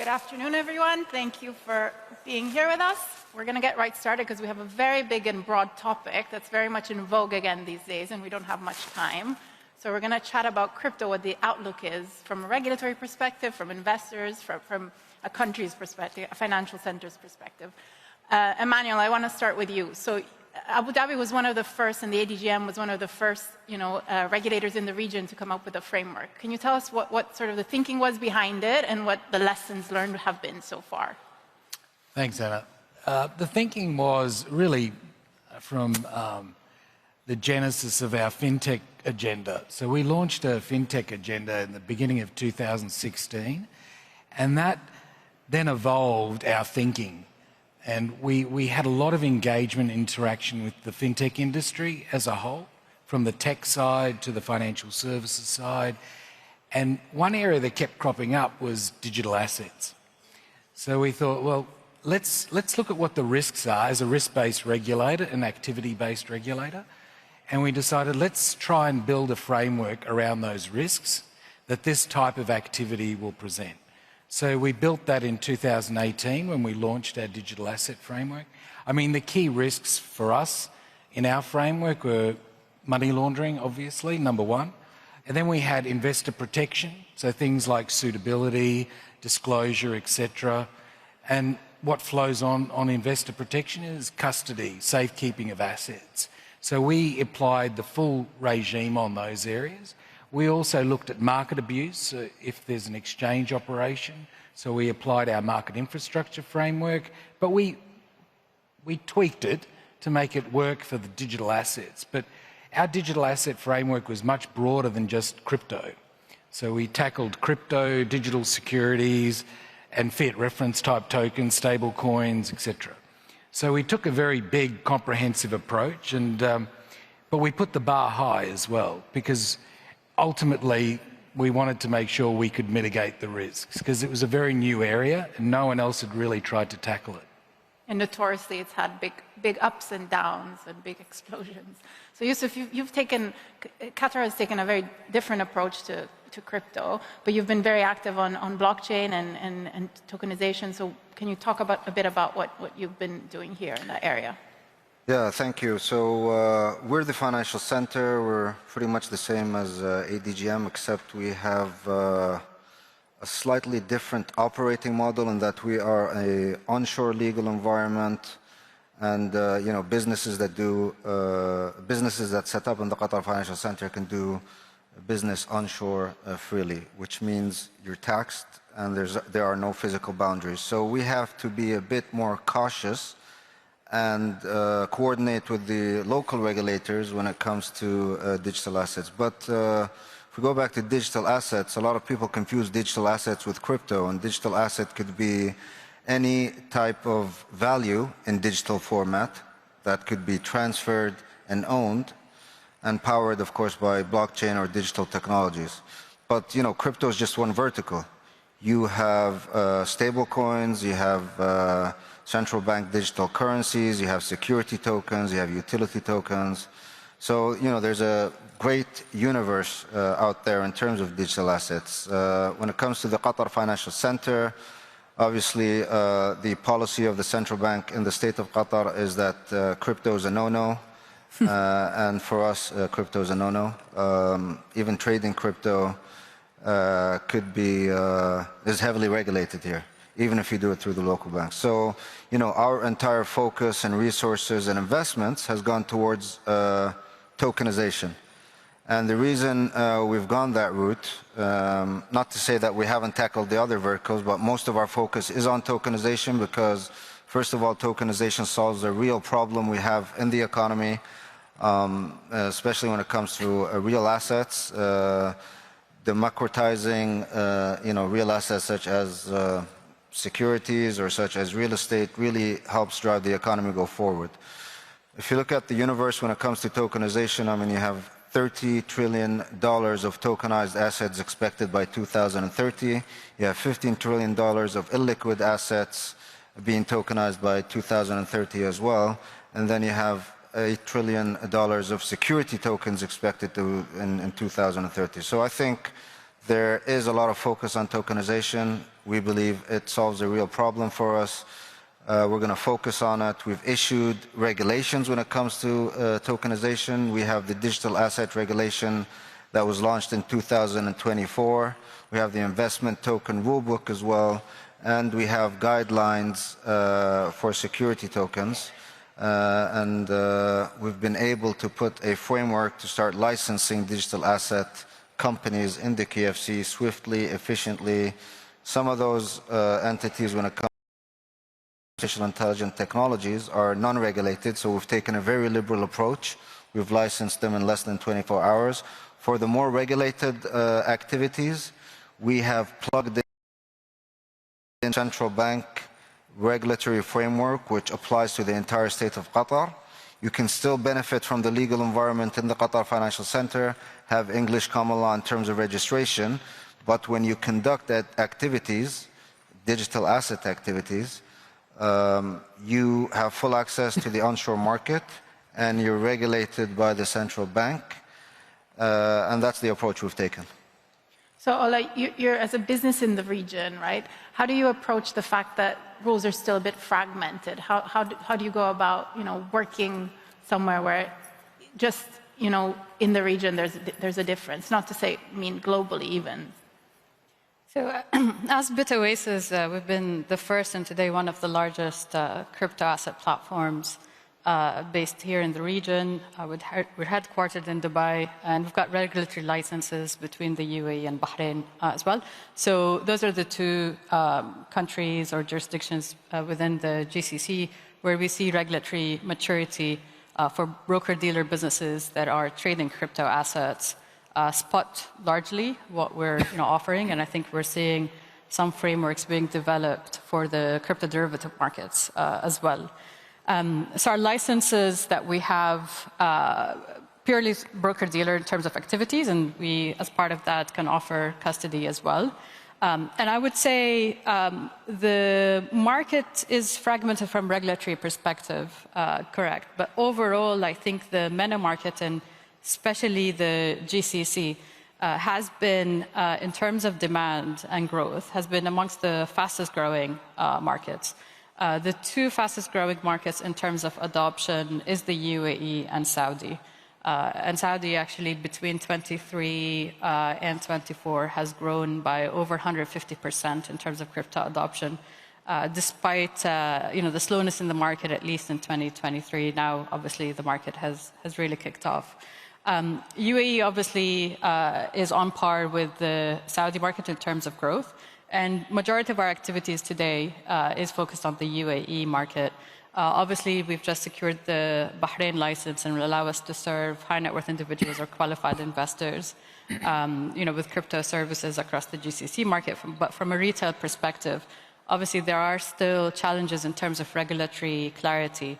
Good afternoon, everyone. Thank you for being here with us. We're going to get right started because we have a very big and broad topic that's very much in vogue again these days, and we don't have much time. So we're going to chat about crypto, what the outlook is from a regulatory perspective, from investors, from a country's perspective, a financial center's perspective. Emmanuel, I want to start with you. So Abu Dhabi was one of the first, and the ADGM was one of the first, regulators in the region to come up with a framework. Can you tell us what sort of the thinking was behind it and what the lessons learned have been so far? Thanks, Anna. The thinking was really from the genesis of our fintech agenda. So we launched a fintech agenda in the beginning of 2016, and that then evolved our thinking. And we had a lot of engagement, interaction with the fintech industry as a whole, from the tech side to the financial services side. And one area that kept cropping up was digital assets. So we thought, well, let's look at what the risks are as a risk-based regulator, an activity-based regulator. And we decided, let's try and build a framework around those risks that this type of activity will present. So we built that in 2018 when we launched our digital asset framework. I mean, the key risks for us in our framework were money laundering, obviously, number one. And then we had investor protection, so things like suitability, disclosure, etc. And what flows on investor protection is custody, safekeeping of assets. So we applied the full regime on those areas. We also looked at market abuse, if there's an exchange operation. So we applied our market infrastructure framework, but we tweaked it to make it work for the digital assets. But our digital asset framework was much broader than just crypto. So we tackled crypto, digital securities, and fiat reference type tokens, stable coins, etc. So we took a very big, comprehensive approach, and but we put the bar high as well, because ultimately we wanted to make sure we could mitigate the risks, because it was a very new area and no one else had really tried to tackle it. And notoriously, it's had big ups and downs and big explosions. So Yousef, Qatar has taken a very different approach to crypto, but you've been very active on blockchain and tokenization. So can you talk a bit about what you've been doing here in that area? Yeah, thank you. So we're the financial center. We're pretty much the same as ADGM, except we have a slightly different operating model in that we are an onshore legal environment, and businesses that set up in the Qatar Financial Center can do business onshore freely, which means you're taxed and there are no physical boundaries. So we have to be a bit more cautious and coordinate with the local regulators when it comes to digital assets. But if we go back to digital assets, a lot of people confuse digital assets with crypto, and digital asset could be any type of value in digital format that could be transferred and owned and powered, of course, by blockchain or digital technologies. But, crypto is just one vertical. You have stable coins, you have central bank digital currencies, you have security tokens, you have utility tokens. So, there's a great universe out there in terms of digital assets. When it comes to the Qatar Financial Center, obviously the policy of the central bank in the state of Qatar is that crypto is a no-no. And for us, crypto is a no-no. Even trading crypto is heavily regulated here, even if you do it through the local banks. So, our entire focus and resources and investments has gone towards tokenization. And the reason we've gone that route, not to say that we haven't tackled the other verticals, but most of our focus is on tokenization because, first of all, tokenization solves a real problem we have in the economy, especially when it comes to real assets. Democratizing, real assets such as securities or such as real estate really helps drive the economy go forward. If you look at the universe when it comes to tokenization, you have $30 trillion of tokenized assets expected by 2030. You have $15 trillion of illiquid assets being tokenized by 2030 as well. And then you have $8 trillion of security tokens expected in 2030. So I think There is a lot of focus on tokenization. We believe it solves a real problem for us. We're going to focus on it. We've issued regulations when it comes to tokenization. We have the digital asset regulation that was launched in 2024. We have the investment token rulebook as well. And we have guidelines for security tokens. We've been able to put a framework to start licensing digital asset companies in the KFC swiftly, efficiently. Some of those entities, when it comes to artificial intelligence technologies, are non-regulated, so we've taken a very liberal approach. We've licensed them in less than 24 hours. For the more regulated activities, we have plugged in central bank regulatory framework, which applies to the entire state of Qatar. You can still benefit from the legal environment in the Qatar Financial Centre, have English common law in terms of registration, but when you conduct activities, digital asset activities, you have full access to the onshore market and you're regulated by the central bank, and that's the approach we've taken. So Ola, you're as a business in the region, right? How do you approach the fact that rules are still a bit fragmented? How do you go about, working somewhere where just, in the region there's a difference? Not to say, globally even. So as BitOasis, we've been the first and today one of the largest crypto asset platforms based here in the region. We're headquartered in Dubai, and we've got regulatory licenses between the UAE and Bahrain as well. So those are the two countries or jurisdictions within the GCC where we see regulatory maturity for broker-dealer businesses that are trading crypto assets. Spot largely what we're offering, and I think we're seeing some frameworks being developed for the crypto derivative markets as well. So our licenses that we have purely broker-dealer in terms of activities, and we, as part of that, can offer custody as well. And I would say the market is fragmented from regulatory perspective, correct. But overall, I think the MENA market, and especially the GCC, has been, in terms of demand and growth, has been amongst the fastest growing markets. The two fastest growing markets in terms of adoption is the UAE and Saudi. And Saudi actually between 23 and 24 has grown by over 150% in terms of crypto adoption, despite the slowness in the market, at least in 2023. Now, obviously, the market has really kicked off. UAE obviously is on par with the Saudi market in terms of growth, and majority of our activities today is focused on the UAE market. Obviously, we've just secured the Bahrain license and will allow us to serve high net worth individuals or qualified investors, with crypto services across the GCC market. But from a retail perspective, obviously there are still challenges in terms of regulatory clarity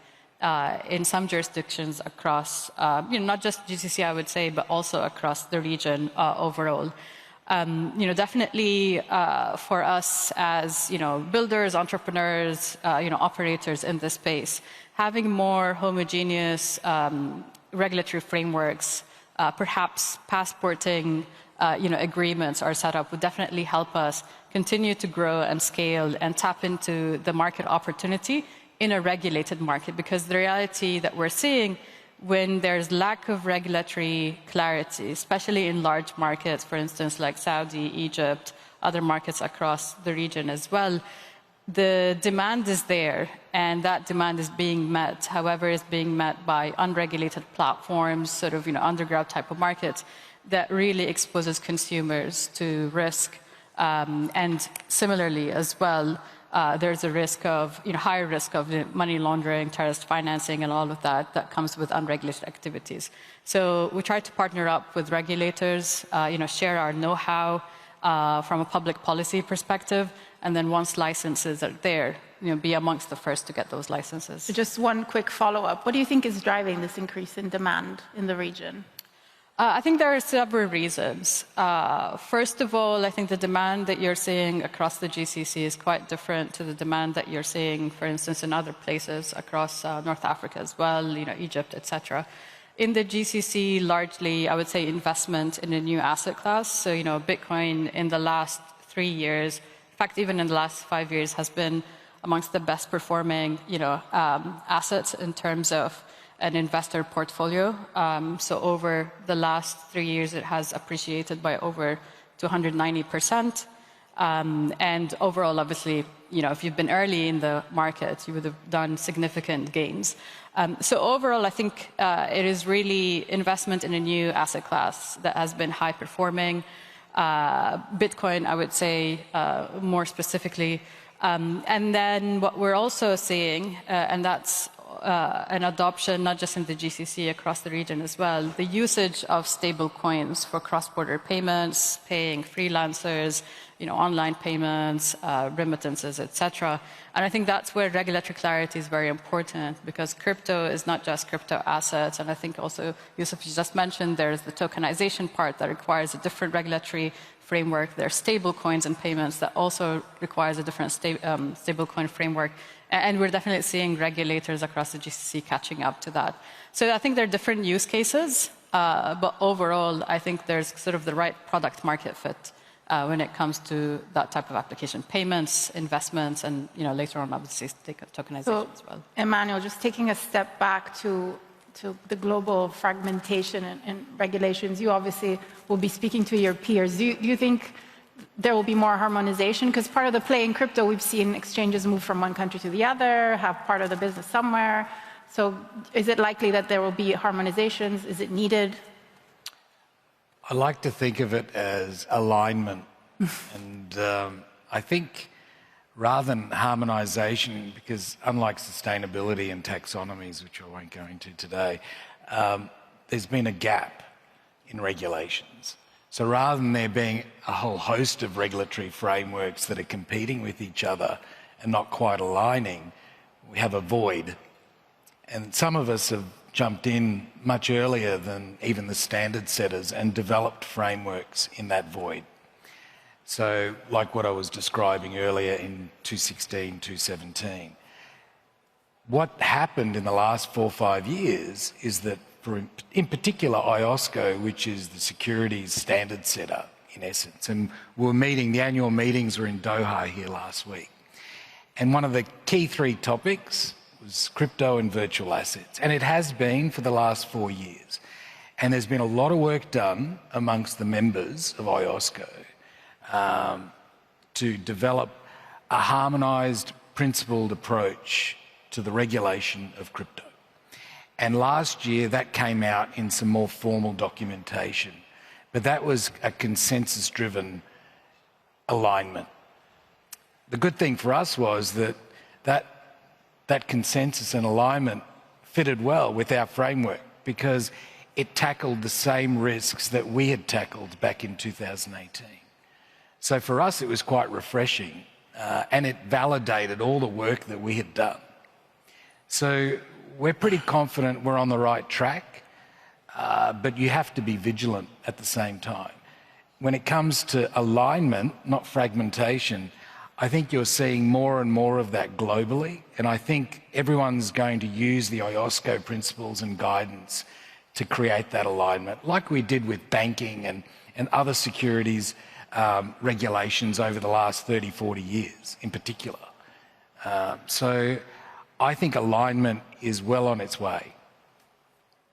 in some jurisdictions across, not just GCC, I would say, but also across the region overall. Definitely for us as, builders, entrepreneurs, operators in this space, having more homogeneous regulatory frameworks, perhaps passporting, agreements are set up would definitely help us continue to grow and scale and tap into the market opportunity in a regulated market. Because the reality that we're seeing when there's lack of regulatory clarity, especially in large markets, for instance, like Saudi, Egypt, other markets across the region as well, the demand is there, and that demand is being met. However, it's being met by unregulated platforms, sort of, underground type of markets that really exposes consumers to risk. And similarly as well, there's a risk of, higher risk of money laundering, terrorist financing, and all of that comes with unregulated activities. So we try to partner up with regulators, share our know-how from a public policy perspective, and then once licenses are there, be amongst the first to get those licenses. So just one quick follow-up. What do you think is driving this increase in demand in the region? I think there are several reasons. First of all, I think the demand that you're seeing across the GCC is quite different to the demand that you're seeing, for instance, in other places across North Africa as well, Egypt, etc. In the GCC, largely, I would say investment in a new asset class. So, Bitcoin in the last 3 years, in fact, even in the last 5 years, has been amongst the best performing, assets in terms of an investor portfolio. So over the last 3 years, it has appreciated by over 290%. And overall, obviously, if you've been early in the market, you would have done significant gains. So overall, I think it is really investment in a new asset class that has been high performing. Bitcoin, I would say, more specifically. And then what we're also seeing, and that's an adoption, not just in the GCC, across the region as well, the usage of stable coins for cross-border payments, paying freelancers, online payments, remittances, etc. And I think that's where regulatory clarity is very important, because crypto is not just crypto assets. And I think also, Yousef, you just mentioned there's the tokenization part that requires a different regulatory framework. There are stable coins and payments that also requires a different stable coin framework. And we're definitely seeing regulators across the GCC catching up to that. So I think there are different use cases, but overall, I think there's sort of the right product market fit when it comes to that type of application, payments, investments, and later on, obviously, tokenization as well. Emmanuel, just taking a step back to the global fragmentation and regulations, you obviously will be speaking to your peers. Do you think there will be more harmonization? Because part of the play in crypto, we've seen exchanges move from one country to the other, have part of the business somewhere. So is it likely that there will be harmonizations? Is it needed? I like to think of it as alignment. And I think rather than harmonization, because unlike sustainability and taxonomies, which I won't go into today, there's been a gap in regulations. So rather than there being a whole host of regulatory frameworks that are competing with each other and not quite aligning, we have a void. And some of us have jumped in much earlier than even the standard setters and developed frameworks in that void. So like what I was describing earlier in 2016, 2017. What happened in the last 4 or 5 years is that in particular IOSCO, which is the securities standard setter in essence, and the annual meetings were in Doha here last week. And one of the key 3 topics was crypto and virtual assets. And it has been for the last 4 years. And there's been a lot of work done amongst the members of IOSCO to develop a harmonized, principled approach to the regulation of crypto. And last year that came out in some more formal documentation. But that was a consensus-driven alignment. The good thing for us was that consensus and alignment fitted well with our framework, because it tackled the same risks that we had tackled back in 2018. So for us, it was quite refreshing, and it validated all the work that we had done. So we're pretty confident we're on the right track, but you have to be vigilant at the same time. When it comes to alignment, not fragmentation, I think you're seeing more and more of that globally, and I think everyone's going to use the IOSCO principles and guidance to create that alignment, like we did with banking and other securities regulations over the last 30, 40 years in particular. So I think alignment is well on its way.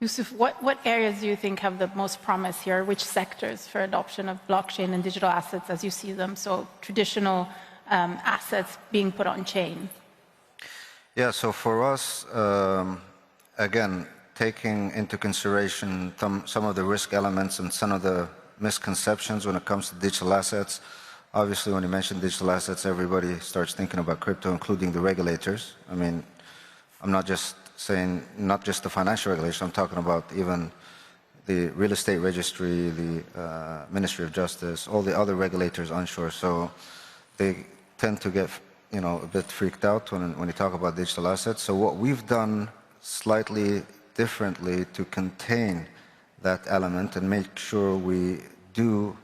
Yousef, what areas do you think have the most promise here? Which sectors for adoption of blockchain and digital assets as you see them? So traditional assets being put on chain. Yeah, so for us, again, taking into consideration some of the risk elements and some of the misconceptions when it comes to digital assets. Obviously, when you mention digital assets, everybody starts thinking about crypto, including the regulators. I mean, I'm not just saying, not just the financial regulation, I'm talking about even the real estate registry, the Ministry of Justice, all the other regulators onshore. So they tend to get, a bit freaked out when you talk about digital assets. So what we've done slightly differently to contain that element and make sure we do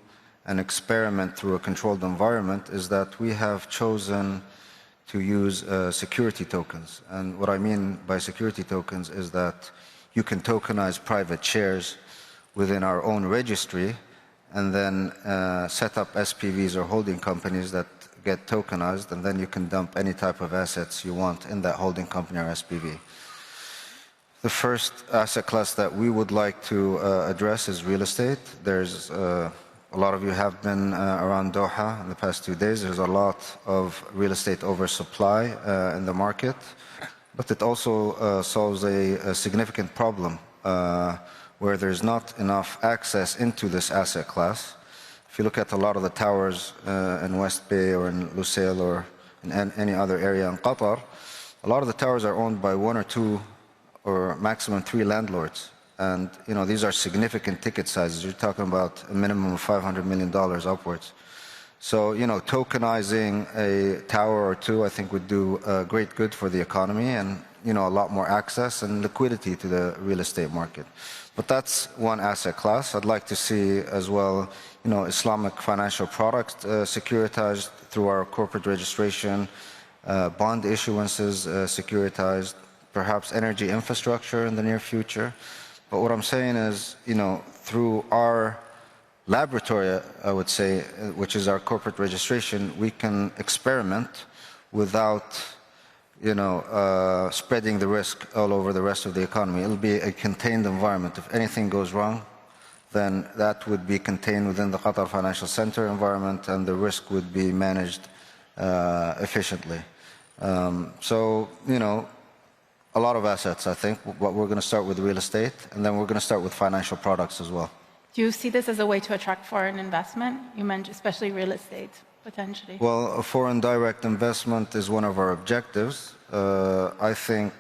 an experiment through a controlled environment is that we have chosen to use security tokens. And what I mean by security tokens is that you can tokenize private shares within our own registry and then set up SPVs or holding companies that get tokenized, and then you can dump any type of assets you want in that holding company or SPV. The first asset class that we would like to address is real estate. There's a lot of you have been around Doha in the past 2 days. There's a lot of real estate oversupply in the market, but it also solves a significant problem where there's not enough access into this asset class. If you look at a lot of the towers in West Bay or in Lusail or in any other area in Qatar, a lot of the towers are owned by 1 or 2 or maximum 3 landlords. And these are significant ticket sizes. You're talking about a minimum of $500 million upwards. So tokenizing a tower or 2, I think, would do great good for the economy and a lot more access and liquidity to the real estate market. But that's one asset class. I'd like to see as well, Islamic financial products securitized through our corporate registration, bond issuances securitized, perhaps energy infrastructure in the near future. But what I'm saying is, through our laboratory, I would say, which is our corporate registration, we can experiment without spreading the risk all over the rest of the economy. It'll be a contained environment. If anything goes wrong, then that would be contained within the Qatar Financial Centre environment, and the risk would be managed efficiently. So, a lot of assets, I think, but we're going to start with real estate, and then we're going to start with financial products as well. Do you see this as a way to attract foreign investment? You mentioned especially real estate, potentially. Well, foreign direct investment is one of our objectives. I think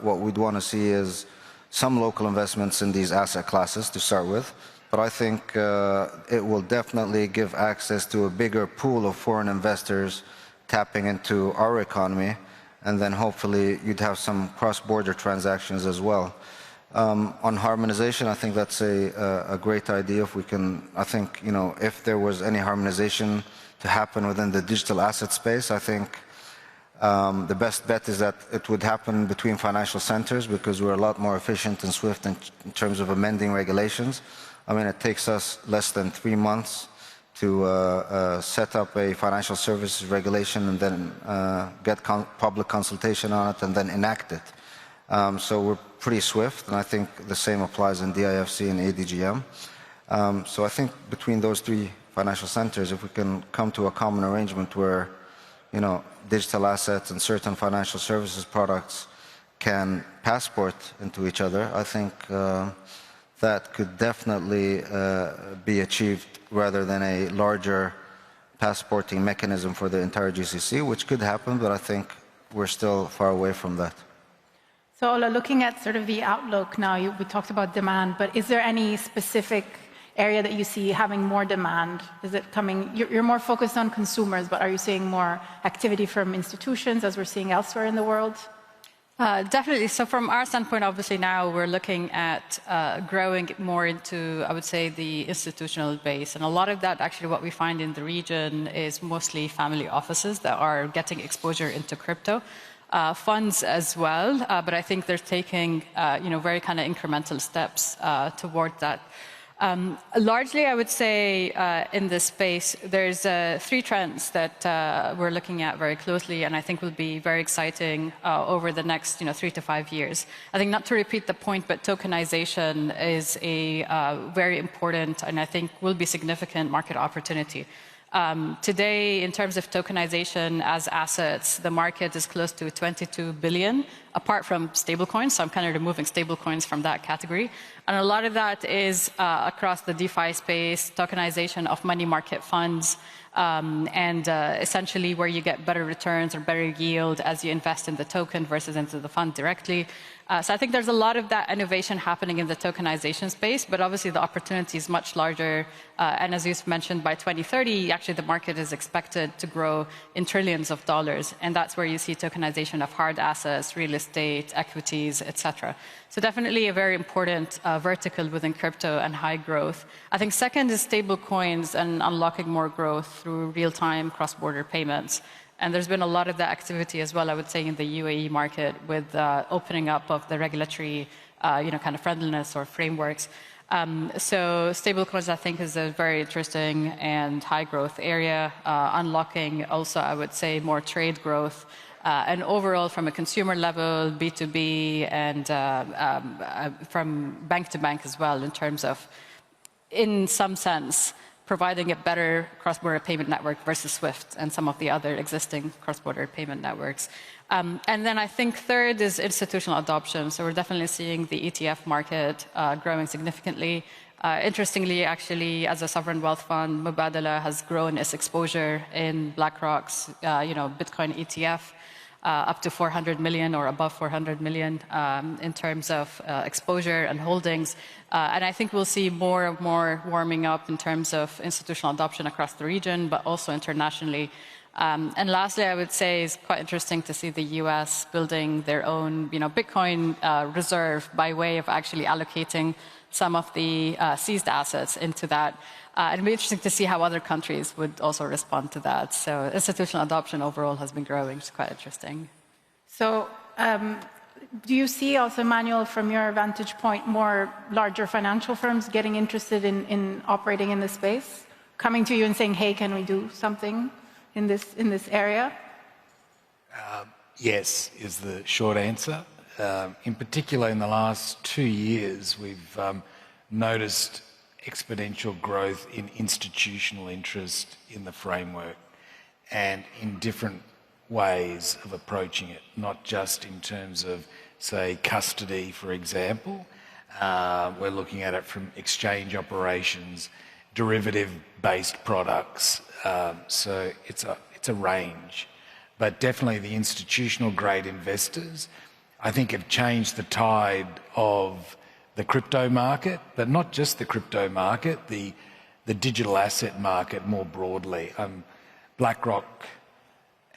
what we'd want to see is some local investments in these asset classes to start with, but I think it will definitely give access to a bigger pool of foreign investors tapping into our economy, and then hopefully you'd have some cross-border transactions as well. On harmonization, I think that's a great idea. If we can, I think, if there was any harmonization to happen within the digital asset space, I think the best bet is that it would happen between financial centers, because we're a lot more efficient and swift in terms of amending regulations. I mean, it takes us less than 3 months to set up a financial services regulation and then get public consultation on it and then enact it. So we're pretty swift, and I think the same applies in DIFC and ADGM. So I think between those 3 financial centers, if we can come to a common arrangement where, digital assets and certain financial services products can passport into each other, I think that could definitely be achieved rather than a larger passporting mechanism for the entire GCC, which could happen, but I think we're still far away from that. So Ola, looking at sort of the outlook now, we talked about demand, but is there any specific area that you see having more demand? Is it coming, you're more focused on consumers, but are you seeing more activity from institutions as we're seeing elsewhere in the world? Definitely. So from our standpoint, obviously now we're looking at growing more into, I would say, the institutional base. And a lot of that, actually, what we find in the region is mostly family offices that are getting exposure into crypto. Funds as well, but I think they're taking, very kind of incremental steps toward that. Largely, I would say in this space, there's 3 trends that we're looking at very closely, and I think will be very exciting over the next 3 to 5 years. I think, not to repeat the point, but tokenization is a very important and I think will be significant market opportunity. Today, in terms of tokenization as assets, the market is close to 22 billion, apart from stablecoins. So I'm kind of removing stablecoins from that category. And a lot of that is across the DeFi space, tokenization of money market funds, and essentially where you get better returns or better yield as you invest in the token versus into the fund directly. So I think there's a lot of that innovation happening in the tokenization space, but obviously the opportunity is much larger. And as Yousef mentioned, by 2030, actually the market is expected to grow in trillions of dollars. And that's where you see tokenization of hard assets, real estate, equities, etc. So definitely a very important vertical within crypto and high growth. I think second is stable coins and unlocking more growth through real-time cross-border payments. And there's been a lot of that activity as well, I would say, in the UAE market with opening up of the regulatory kind of friendliness or frameworks. So stablecoins, I think, is a very interesting and high growth area, unlocking also, I would say, more trade growth. And overall, from a consumer level, B2B, and from bank to bank as well, in terms of, in some sense, providing a better cross-border payment network versus SWIFT and some of the other existing cross-border payment networks. And then I think third is institutional adoption. So we're definitely seeing the ETF market growing significantly. Interestingly, actually, as a sovereign wealth fund, Mubadala has grown its exposure in BlackRock's Bitcoin ETF up to 400 million or above 400 million in terms of exposure and holdings. And I think we'll see more and more warming up in terms of institutional adoption across the region, but also internationally. And lastly, I would say it's quite interesting to see the US building their own Bitcoin reserve by way of actually allocating some of the seized assets into that. It'd be interesting to see how other countries would also respond to that. So institutional adoption overall has been growing, which is quite interesting. So do you see also, Emmanuel, from your vantage point, more larger financial firms getting interested in operating in this space, coming to you and saying, hey, can we do something in this area? Yes, is the short answer. In particular, in the last 2 years, we've noticed exponential growth in institutional interest in the framework and in different ways of approaching it, not just in terms of, say, custody, for example. We're looking at it from exchange operations, derivative-based products. So it's a range. But definitely the institutional-grade investors, I think, have changed the tide of the crypto market, but not just the crypto market, the digital asset market more broadly. BlackRock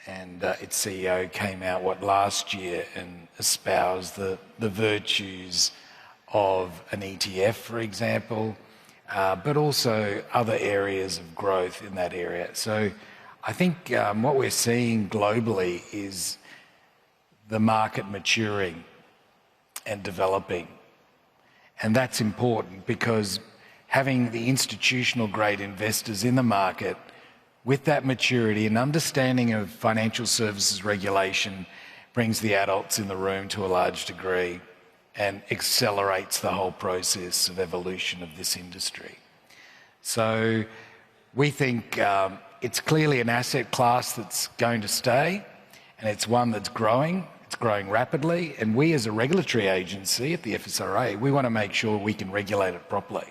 and its CEO came out, last year and espoused the virtues of an ETF, for example, but also other areas of growth in that area. So I think what we're seeing globally is the market maturing and developing. And that's important because having the institutional grade investors in the market with that maturity and understanding of financial services regulation brings the adults in the room to a large degree and accelerates the whole process of evolution of this industry. So we think it's clearly an asset class that's going to stay, and it's one that's growing. It's growing rapidly, and we as a regulatory agency at the FSRA, we want to make sure we can regulate it properly.